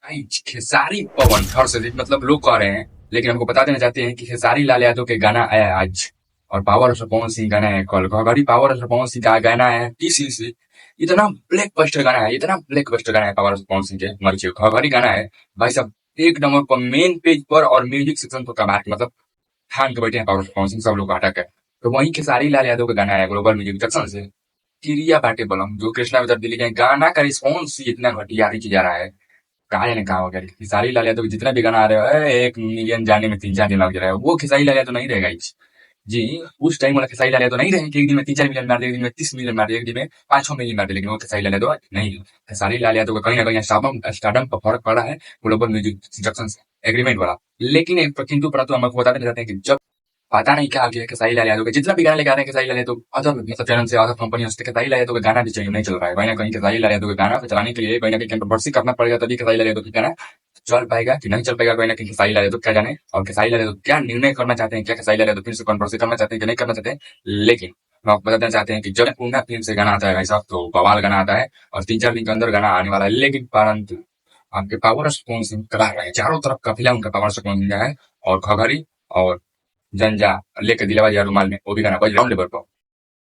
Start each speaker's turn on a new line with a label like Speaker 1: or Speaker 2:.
Speaker 1: भाई खेसारी पवन हर से मतलब लोग कह रहे हैं, लेकिन हमको बता देना चाहते हैं कि खेसारी लाल यादव के गाना आया है आज। और पावर स्टार पवन सिंह गाना है कल घड़ी पावर स्टार पवन सिंह का गाना है टीसीसी। इतना ब्लैक बस्टर गाना है, इतना ब्लैक बस्टर गाना है पावर स्टार पवन सिंह के मर्ची घड़ी गाना है। भाई साहब एक नंबर पर मेन पेज पर और म्यूजिक सेक्शन पर कमा के मतलब ठान के बैठे हैं पावर स्टार पवन सिंह सब लोग अटक है। तो वहीं खेसारी लाल यादव का गाना है ग्लोबल म्यूजिक सेक्शन से चिड़िया बाटे बलम जो कृष्णा विद्या दिल्ली के गाना का रिस्पॉन्स इतना घटिया खींचा जा रहा है। कहा जाने कहा हो गया खेसारी लाल यादव के जितना भी गाना आ रहा है 1 मिलियन जाने में 3-4 दिन लग जा रहा है, वो खेसारी लाल यादव नहीं रहेगा जी। उस टाइम वाला खेसारी लाल यादव नहीं रहे कि एक दिन में 3-4 मिलियन मार दे, एक दिन में 30 मिलियन मार दे, एक दिन में 5-6 मिलियन मार दे, लेकिन वो खेसारी लाल यादव नहीं। खेसारी लाल यादव का कहीं ना कहीं स्टार्डम पर फर्क पड़ा है ग्लोबल म्यूजिक इंस्ट्रक्शन एग्रीमेंट वाला। लेकिन एक किंतु परंतु हम आपको बताते रहते हैं कि जब पता नहीं क्या किया खेसारी लाल यादव के जितना भी गाना लेके आ रहे हैं खेसारी लाल यादव अदर मतलब चैनल से अदर कंपनी से खेसारी लाल यादव का गाना भी चाहिए नहीं चल रहा है। कहीं ना कहीं खेसारी लाल यादव के गाना को चलाने के लिए कहीं ना कहीं कंट्रोवर्सी करना पड़ेगा, तभी खेसारी लाल यादव का गाना चल पाएगा कि नहीं चल पाएगा। कहीं ना कहीं खेसारी लाल यादव क्या जाने और खेसारी लाल यादव क्या निर्णय करना चाहते हैं, क्या खेसारी लाल यादव फिर से कंट्रोवर्सी करना चाहते हैं कि नहीं करना चाहते हैं। लेकिन हम आपको बताना चाहते हैं कि जब पूर्णा फिल्म से गाना आता है भाई साहब तो बवाल गाना आता है और 3-4 दिन के अंदर गाना आने वाला है। लेकिन परंतु आपके पावर स्टोन सिंह करा रहे हैं, चारों तरफ काफिला उनका पावर स्टोन सिंह है। और खगड़ी और जंजा लेके दिलावा दिया रुमाल में वो भी गाना बज रहा लेवल पर।